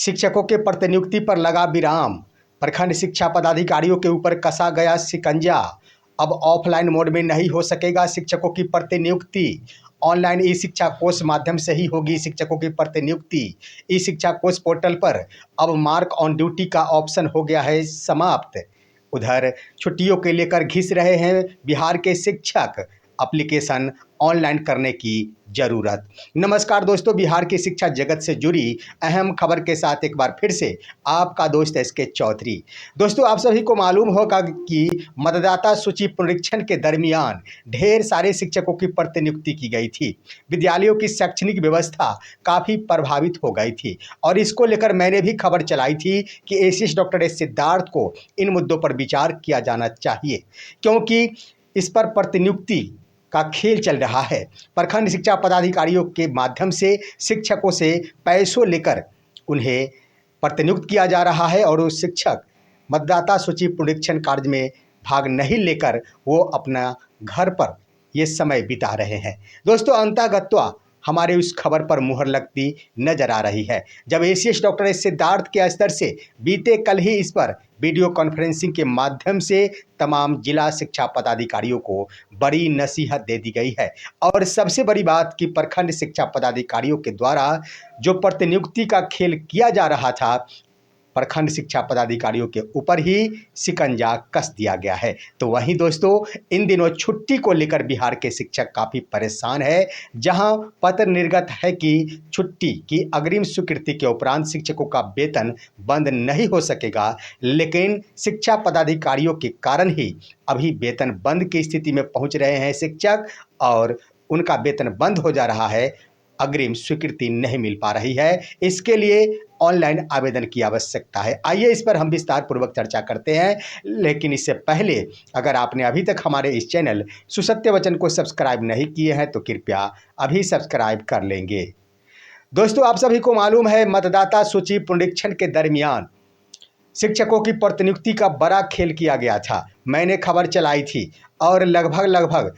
शिक्षकों के प्रतिनियुक्ति पर लगा विराम। प्रखंड शिक्षा पदाधिकारियों के ऊपर कसा गया शिकंजा। अब ऑफलाइन मोड में नहीं हो सकेगा शिक्षकों की प्रतिनियुक्ति। ऑनलाइन ई शिक्षा कोष माध्यम से ही होगी शिक्षकों की प्रतिनियुक्ति। ई शिक्षा कोष पोर्टल पर अब मार्क ऑन ड्यूटी का ऑप्शन हो गया है समाप्त। उधर छुट्टियों के लेकर घिस रहे हैं बिहार के शिक्षक। एप्लीकेशन ऑनलाइन करने की जरूरत। नमस्कार दोस्तों, बिहार की शिक्षा जगत से जुड़ी अहम खबर के साथ एक बार फिर से आपका दोस्त एसके चौधरी। दोस्तों, आप सभी को मालूम होगा कि मतदाता सूची पुनरीक्षण के दरमियान ढेर सारे शिक्षकों की प्रतिनियुक्ति की गई थी। विद्यालयों की शैक्षणिक व्यवस्था काफ़ी प्रभावित हो गई थी और इसको लेकर मैंने भी खबर चलाई थी कि एसीएस डॉक्टर एस सिद्धार्थ को इन मुद्दों पर विचार किया जाना चाहिए, क्योंकि इस पर प्रतिनियुक्ति का खेल चल रहा है। प्रखंड शिक्षा पदाधिकारियों के माध्यम से शिक्षकों से पैसों लेकर उन्हें प्रतिनियुक्त किया जा रहा है और वो शिक्षक मतदाता सूची पुनरीक्षण कार्य में भाग नहीं लेकर वो अपना घर पर ये समय बिता रहे हैं। दोस्तों, अंतःगत्वा हमारे उस खबर पर मुहर लगती नजर आ रही है जब एसीएस डॉक्टर एस सिद्धार्थ के स्तर से बीते कल ही इस पर वीडियो कॉन्फ्रेंसिंग के माध्यम से तमाम जिला शिक्षा पदाधिकारियों को बड़ी नसीहत दे दी गई है। और सबसे बड़ी बात कि प्रखंड शिक्षा पदाधिकारियों के द्वारा जो प्रतिनियुक्ति का खेल किया जा रहा था, प्रखंड शिक्षा पदाधिकारियों के ऊपर ही शिकंजा कस दिया गया है। तो वहीं दोस्तों, इन दिनों छुट्टी को लेकर बिहार के शिक्षक काफ़ी परेशान है, जहां पत्र निर्गत है कि छुट्टी की अग्रिम स्वीकृति के उपरांत शिक्षकों का वेतन बंद नहीं हो सकेगा। लेकिन शिक्षा पदाधिकारियों के कारण ही अभी वेतन बंद की स्थिति में पहुंच रहे हैं शिक्षक और उनका वेतन बंद हो जा रहा है, अग्रिम स्वीकृति नहीं मिल पा रही है। इसके लिए ऑनलाइन आवेदन की आवश्यकता है। आइए इस पर हम विस्तार पूर्वक चर्चा करते हैं, लेकिन इससे पहले अगर आपने अभी तक हमारे इस चैनल सुसत्य वचन को सब्सक्राइब नहीं किए हैं तो कृपया अभी सब्सक्राइब कर लेंगे। दोस्तों, आप सभी को मालूम है मतदाता सूची पुनरीक्षण के दरमियान शिक्षकों की प्रतिनियुक्ति का बड़ा खेल किया गया था। मैंने खबर चलाई थी और लगभग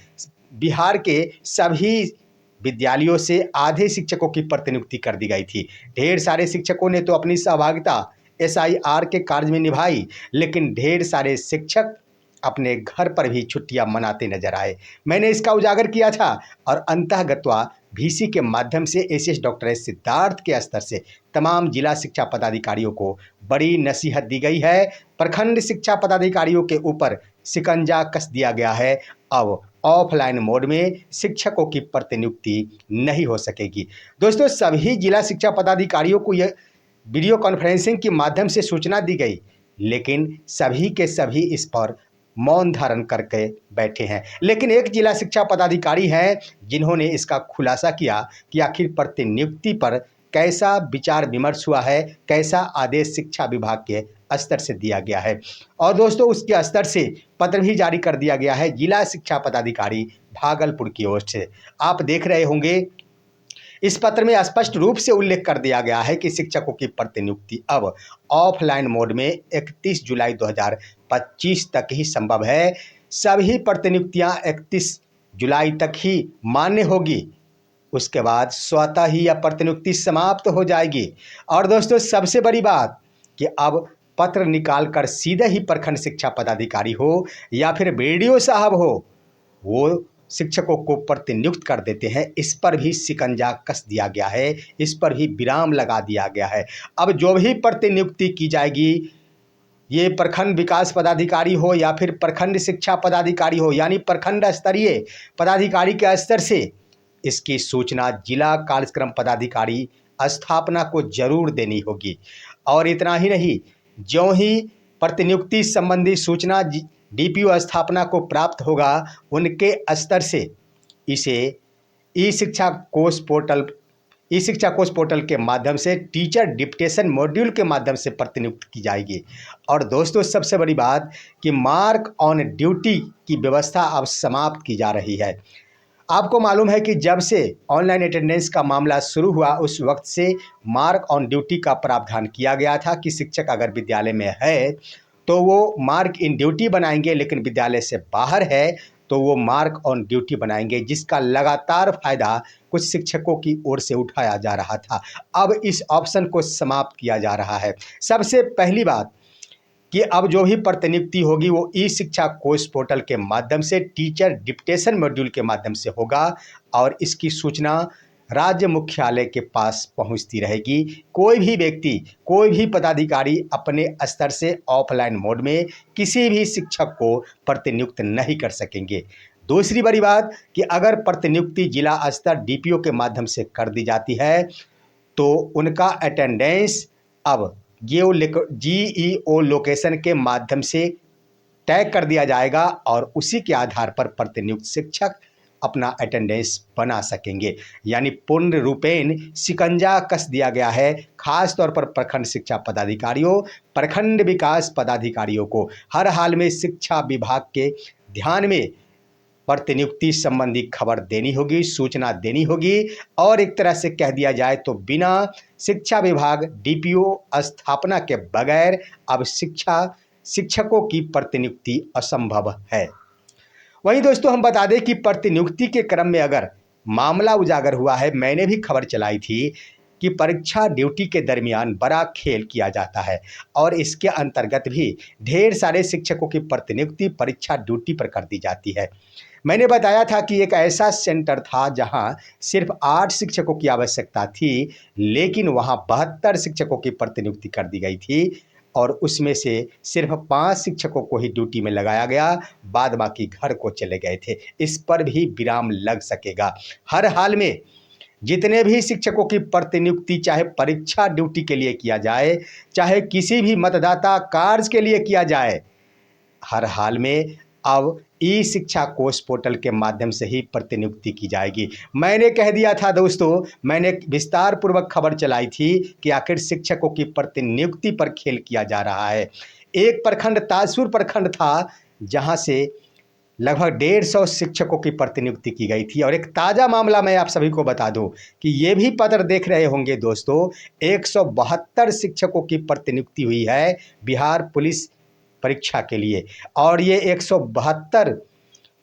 बिहार के सभी विद्यालयों से आधे शिक्षकों की प्रतिनियुक्ति कर दी गई थी। ढेर सारे शिक्षकों ने तो अपनी सहभागिता एसआईआर के कार्य में निभाई, लेकिन ढेर सारे शिक्षक अपने घर पर भी छुट्टियां मनाते नजर आए। मैंने इसका उजागर किया था और अंतःगत्वा वीसी के माध्यम से एसीएस डॉक्टर एस सिद्धार्थ के स्तर से तमाम जिला शिक्षा पदाधिकारियों को बड़ी नसीहत दी गई है। प्रखंड शिक्षा पदाधिकारियों के ऊपर शिकंजा कस दिया गया है। अब ऑफलाइन मोड में शिक्षकों की प्रतिनियुक्ति नहीं हो सकेगी। दोस्तों, सभी जिला शिक्षा पदाधिकारियों को यह वीडियो कॉन्फ्रेंसिंग के माध्यम से सूचना दी गई, लेकिन सभी के सभी इस पर मौन धारण करके बैठे हैं। लेकिन एक जिला शिक्षा पदाधिकारी हैं जिन्होंने इसका खुलासा किया कि आखिर प्रतिनियुक्ति पर कैसा विचार विमर्श हुआ है, कैसा आदेश शिक्षा विभाग के स्तर से दिया गया है। और दोस्तों, उसके स्तर से पत्र भी जारी कर दिया गया है जिला शिक्षा पदाधिकारी भागलपुर की ओर से। आप देख रहे होंगे, इस पत्र में स्पष्ट रूप से उल्लेख कर दिया गया है कि शिक्षकों की प्रतिनियुक्ति अब ऑफलाइन मोड में 31 जुलाई 2025 तक ही संभव है। सभी प्रतिनियुक्तियां 31 जुलाई तक ही मान्य होगी, उसके बाद स्वतः ही यह प्रतिनियुक्ति समाप्त हो जाएगी। और दोस्तों, सबसे बड़ी बात कि अब पत्र निकालकर सीधे ही प्रखंड शिक्षा पदाधिकारी हो या फिर बीडीओ साहब हो, वो शिक्षकों को प्रतिनियुक्त कर देते हैं। इस पर भी शिकंजा कस दिया गया है, इस पर भी विराम लगा दिया गया है। अब जो भी प्रतिनियुक्ति की जाएगी, ये प्रखंड विकास पदाधिकारी हो या फिर प्रखंड शिक्षा पदाधिकारी हो, यानी प्रखंड स्तरीय पदाधिकारी के स्तर से इसकी सूचना जिला कार्यक्रम पदाधिकारी स्थापना को जरूर देनी होगी। और इतना ही नहीं, ज्यों ही प्रतिनियुक्ति संबंधी सूचना डीपीओ स्थापना को प्राप्त होगा, उनके स्तर से इसे ई शिक्षा कोष पोर्टल के माध्यम से टीचर डिप्टेशन मॉड्यूल के माध्यम से प्रतिनियुक्त की जाएगी। और दोस्तों, सबसे बड़ी बात कि मार्क ऑन ड्यूटी की व्यवस्था अब समाप्त की जा रही है। आपको मालूम है कि जब से ऑनलाइन अटेंडेंस का मामला शुरू हुआ, उस वक्त से मार्क ऑन ड्यूटी का प्रावधान किया गया था कि शिक्षक अगर विद्यालय में है तो वो मार्क इन ड्यूटी बनाएंगे, लेकिन विद्यालय से बाहर है तो वो मार्क ऑन ड्यूटी बनाएंगे, जिसका लगातार फायदा कुछ शिक्षकों की ओर से उठाया जा रहा था। अब इस ऑप्शन को समाप्त किया जा रहा है। सबसे पहली बात कि अब जो भी प्रतिनियुक्ति होगी वो ई शिक्षा कोष पोर्टल के माध्यम से टीचर डिप्टेशन मॉड्यूल के माध्यम से होगा और इसकी सूचना राज्य मुख्यालय के पास पहुंचती रहेगी। कोई भी व्यक्ति, कोई भी पदाधिकारी अपने स्तर से ऑफलाइन मोड में किसी भी शिक्षक को प्रतिनियुक्त नहीं कर सकेंगे। दूसरी बड़ी बात कि अगर प्रतिनियुक्ति जिला स्तर डीपीओ के माध्यम से कर दी जाती है तो उनका अटेंडेंस अब जीईओ लोकेशन के माध्यम से टैग कर दिया जाएगा और उसी के आधार पर प्रतिनियुक्त शिक्षक अपना अटेंडेंस बना सकेंगे। यानी पूर्ण रूपेण शिकंजा कस दिया गया है, खास तौर पर प्रखंड शिक्षा पदाधिकारियों, प्रखंड विकास पदाधिकारियों को हर हाल में शिक्षा विभाग के ध्यान में प्रतिनियुक्ति संबंधी खबर देनी होगी, सूचना देनी होगी और एक तरह से कह दिया जाए तो बिना शिक्षा विभाग डीपीओ स्थापना के बगैर अब शिक्षकों की प्रतिनियुक्ति असंभव है। वहीं दोस्तों हम बता दें कि प्रतिनियुक्ति के क्रम में अगर मामला उजागर हुआ है, मैंने भी खबर चलाई थी कि परीक्षा ड्यूटी के दरमियान बड़ा खेल किया जाता है और इसके अंतर्गत भी ढेर सारे शिक्षकों की प्रतिनियुक्ति परीक्षा ड्यूटी पर कर दी जाती है। मैंने बताया था कि एक ऐसा सेंटर था जहां सिर्फ 8 शिक्षकों की आवश्यकता थी, लेकिन वहां 72 शिक्षकों की प्रतिनियुक्ति कर दी गई थी और उसमें से सिर्फ 5 शिक्षकों को ही ड्यूटी में लगाया गया, बाद बाकी घर को चले गए थे। इस पर भी विराम लग सकेगा। हर हाल में जितने भी शिक्षकों की प्रतिनियुक्ति चाहे परीक्षा ड्यूटी के लिए किया जाए, चाहे किसी भी मतदाता कार्य के लिए किया जाए, हर हाल में अब ई शिक्षा कोष पोर्टल के माध्यम से ही प्रतिनियुक्ति की जाएगी। मैंने कह दिया था दोस्तों, मैंने विस्तार पूर्वक खबर चलाई थी कि आखिर शिक्षकों की प्रतिनियुक्ति पर खेल किया जा रहा है। एक प्रखंड ताजपुर प्रखंड था जहां से लगभग 150 शिक्षकों की प्रतिनियुक्ति की गई थी और एक ताज़ा मामला मैं आप सभी को बता दूं कि ये भी पत्र देख रहे होंगे दोस्तों, 172 शिक्षकों की प्रतिनियुक्ति हुई है बिहार पुलिस परीक्षा के लिए और ये 172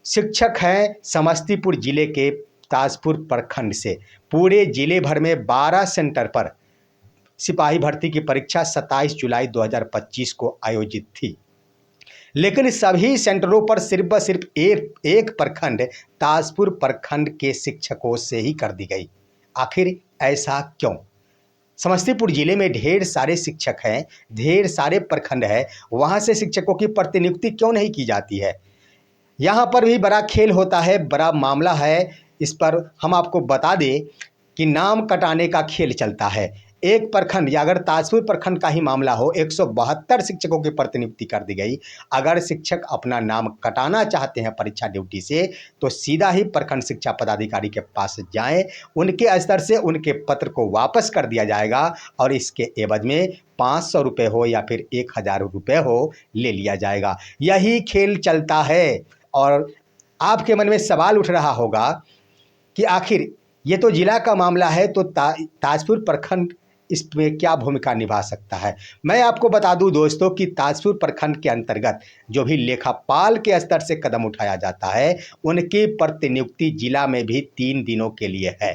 शिक्षक हैं समस्तीपुर जिले के ताजपुर प्रखंड से। पूरे जिले भर में 12 सेंटर पर सिपाही भर्ती की परीक्षा 27 जुलाई 2025 को आयोजित थी, लेकिन सभी सेंटरों पर सिर्फ एक प्रखंड ताजपुर प्रखंड के शिक्षकों से ही कर दी गई। आखिर ऐसा क्यों? समस्तीपुर जिले में ढेर सारे शिक्षक हैं, ढेर सारे प्रखंड हैं, वहाँ से शिक्षकों की प्रतिनियुक्ति क्यों नहीं की जाती है? यहाँ पर भी बड़ा खेल होता है, बड़ा मामला है। इस पर हम आपको बता दें कि नाम कटाने का खेल चलता है। एक प्रखंड या अगर ताजपुर प्रखंड का ही मामला हो, 172 शिक्षकों की प्रतिनियुक्ति कर दी गई। अगर शिक्षक अपना नाम कटाना चाहते हैं परीक्षा ड्यूटी से तो सीधा ही प्रखंड शिक्षा पदाधिकारी के पास जाएं, उनके स्तर से उनके पत्र को वापस कर दिया जाएगा और इसके एवज में 500 रुपये हो या फिर 1000 रुपये हो ले लिया जाएगा। यही खेल चलता है और आपके मन में सवाल उठ रहा होगा कि आखिर ये तो जिला का मामला है तो ताजपुर प्रखंड इसमें क्या भूमिका निभा सकता है? मैं आपको बता दूं दोस्तों कि ताजपुर प्रखंड के अंतर्गत जो भी लेखापाल के स्तर से कदम उठाया जाता है उनकी प्रतिनियुक्ति जिला में भी 3 दिनों के लिए है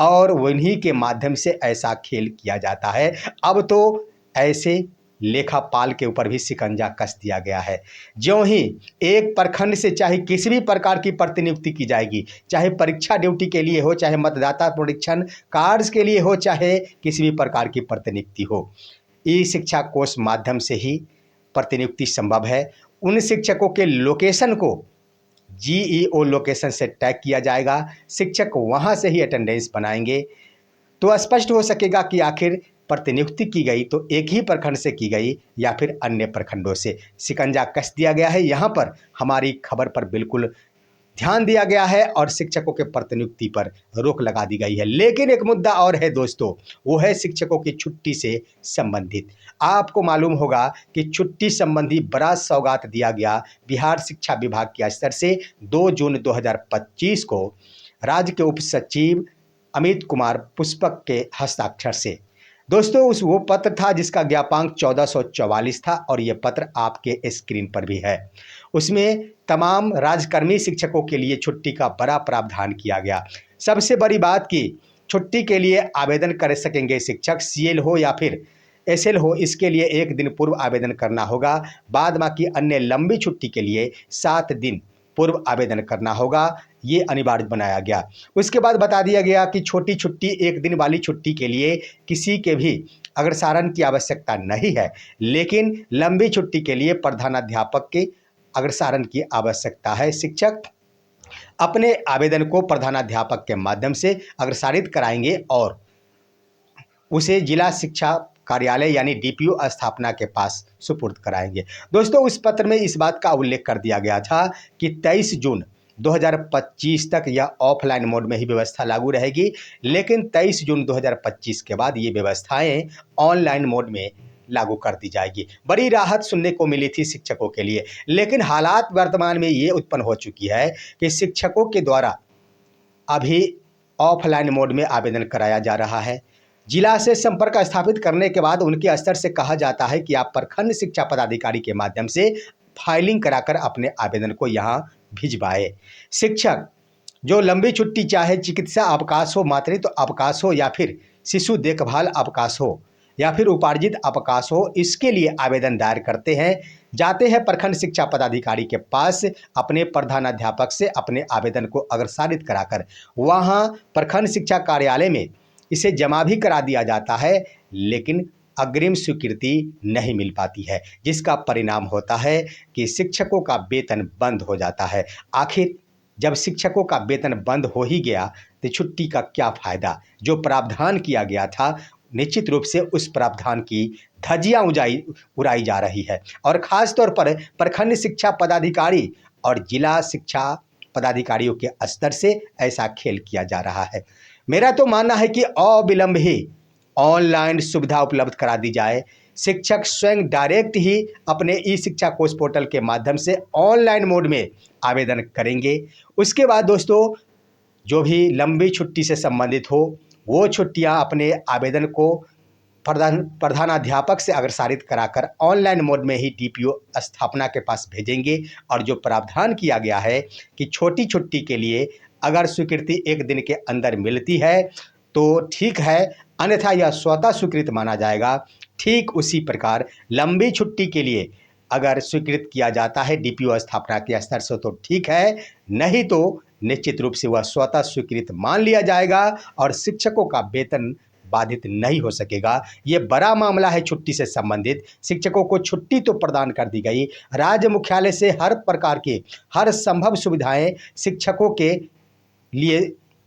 और उन्हीं के माध्यम से ऐसा खेल किया जाता है। अब तो ऐसे लेखापाल के ऊपर भी शिकंजा कस दिया गया है। ज्यों ही एक प्रखंड से चाहे किसी भी प्रकार की प्रतिनियुक्ति की जाएगी, चाहे परीक्षा ड्यूटी के लिए हो, चाहे मतदाता परीक्षण कार्य के लिए हो, चाहे किसी भी प्रकार की प्रतिनियुक्ति हो, ई शिक्षा कोष माध्यम से ही प्रतिनियुक्ति संभव है। उन शिक्षकों के लोकेशन को जीईओ लोकेशन से टैग किया जाएगा, शिक्षक वहाँ से ही अटेंडेंस बनाएंगे तो स्पष्ट हो सकेगा कि आखिर प्रतिनियुक्ति की गई तो एक ही प्रखंड से की गई या फिर अन्य प्रखंडों से। शिकंजा कस दिया गया है। यहाँ पर हमारी खबर पर बिल्कुल ध्यान दिया गया है और शिक्षकों के प्रतिनियुक्ति पर रोक लगा दी गई है। लेकिन एक मुद्दा और है दोस्तों, वो है शिक्षकों की छुट्टी से संबंधित। आपको मालूम होगा कि छुट्टी संबंधी बड़ा सौगात दिया गया बिहार शिक्षा विभाग के स्तर से 2 जून 2025 को राज्य के उप सचिव अमित कुमार पुष्पक के हस्ताक्षर से। दोस्तों वो पत्र था जिसका ज्ञापांक 1444 था और ये पत्र आपके स्क्रीन पर भी है। उसमें तमाम राज्यकर्मी शिक्षकों के लिए छुट्टी का बड़ा प्रावधान किया गया। सबसे बड़ी बात कि छुट्टी के लिए आवेदन कर सकेंगे शिक्षक, सीएल हो या फिर एसएल हो, इसके लिए 1 दिन पूर्व आवेदन करना होगा। बाद बाकी अन्य लंबी छुट्टी के लिए 7 दिन पूर्व आवेदन करना होगा, ये अनिवार्य बनाया गया। उसके बाद बता दिया गया कि छोटी छुट्टी 1 दिन वाली छुट्टी के लिए किसी के भी अग्रसारण की आवश्यकता नहीं है, लेकिन लंबी छुट्टी के लिए प्रधानाध्यापक के अग्रसारण की आवश्यकता है। शिक्षक अपने आवेदन को प्रधानाध्यापक के माध्यम से अग्रसारित कराएंगे और उसे जिला शिक्षा कार्यालय यानी डीपीओ स्थापना के पास सुपुर्द कराएंगे। दोस्तों, उस पत्र में इस बात का उल्लेख कर दिया गया था कि 23 जून 2025 तक यह ऑफलाइन मोड में ही व्यवस्था लागू रहेगी, लेकिन 23 जून 2025 के बाद ये व्यवस्थाएं ऑनलाइन मोड में लागू कर दी जाएगी। बड़ी राहत सुनने को मिली थी शिक्षकों के लिए, लेकिन हालात वर्तमान में ये उत्पन्न हो चुकी है कि शिक्षकों के द्वारा अभी ऑफलाइन मोड में आवेदन कराया जा रहा है। जिला से संपर्क स्थापित करने के बाद उनके स्तर से कहा जाता है कि आप प्रखंड शिक्षा पदाधिकारी के माध्यम से फाइलिंग कराकर अपने आवेदन को यहाँ भिजवाए। शिक्षक जो लंबी छुट्टी, चाहे चिकित्सा अवकाश हो, मातृत्व अवकाश हो या फिर शिशु देखभाल अवकाश हो या फिर उपार्जित अवकाश हो, इसके लिए आवेदन दायर करते हैं, जाते हैं प्रखंड शिक्षा पदाधिकारी के पास, अपने प्रधानाध्यापक से अपने आवेदन को अग्रसारित कराकर वहाँ प्रखंड शिक्षा कार्यालय में इसे जमा भी करा दिया जाता है, लेकिन अग्रिम स्वीकृति नहीं मिल पाती है, जिसका परिणाम होता है कि शिक्षकों का वेतन बंद हो जाता है। आखिर जब शिक्षकों का वेतन बंद हो ही गया तो छुट्टी का क्या फ़ायदा? जो प्रावधान किया गया था, निश्चित रूप से उस प्रावधान की धज्जियां उड़ाई जा रही है और ख़ास तौर पर प्रखंड शिक्षा पदाधिकारी और जिला शिक्षा पदाधिकारियों के स्तर से ऐसा खेल किया जा रहा है। मेरा तो मानना है कि अविलंब ही ऑनलाइन सुविधा उपलब्ध करा दी जाए। शिक्षक स्वयं डायरेक्ट ही अपने ई शिक्षा कोष पोर्टल के माध्यम से ऑनलाइन मोड में आवेदन करेंगे। उसके बाद दोस्तों, जो भी लंबी छुट्टी से संबंधित हो, वो छुट्टियां अपने आवेदन को प्रधानाध्यापक से अग्रसारित कराकर ऑनलाइन मोड में ही डीपीओ स्थापना के पास भेजेंगे। और जो प्रावधान किया गया है कि छोटी छुट्टी के लिए अगर स्वीकृति 1 दिन के अंदर मिलती है तो ठीक है, अन्यथा यह स्वतः स्वीकृत माना जाएगा। ठीक उसी प्रकार लंबी छुट्टी के लिए अगर स्वीकृत किया जाता है डीपीओ स्थापना के स्तर से तो ठीक है, नहीं तो निश्चित रूप से वह स्वतः स्वीकृत मान लिया जाएगा और शिक्षकों का वेतन बाधित नहीं हो सकेगा। ये बड़ा मामला है छुट्टी से संबंधित। शिक्षकों को छुट्टी तो प्रदान कर दी गई, राज्य मुख्यालय से हर प्रकार की हर संभव सुविधाएं शिक्षकों के लिए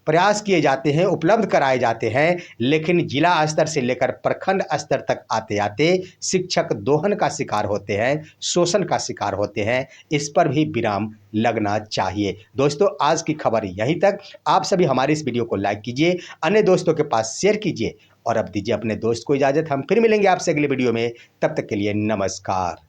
प्रयास किए जाते हैं, उपलब्ध कराए जाते हैं, लेकिन जिला स्तर से लेकर प्रखंड स्तर तक आते आते शिक्षक दोहन का शिकार होते हैं, शोषण का शिकार होते हैं। इस पर भी विराम लगना चाहिए। दोस्तों, आज की खबर यहीं तक। आप सभी हमारे इस वीडियो को लाइक कीजिए, अन्य दोस्तों के पास शेयर कीजिए और अब दीजिए अपने दोस्त को इजाज़त। हम फिर मिलेंगे आपसे अगले वीडियो में। तब तक के लिए नमस्कार।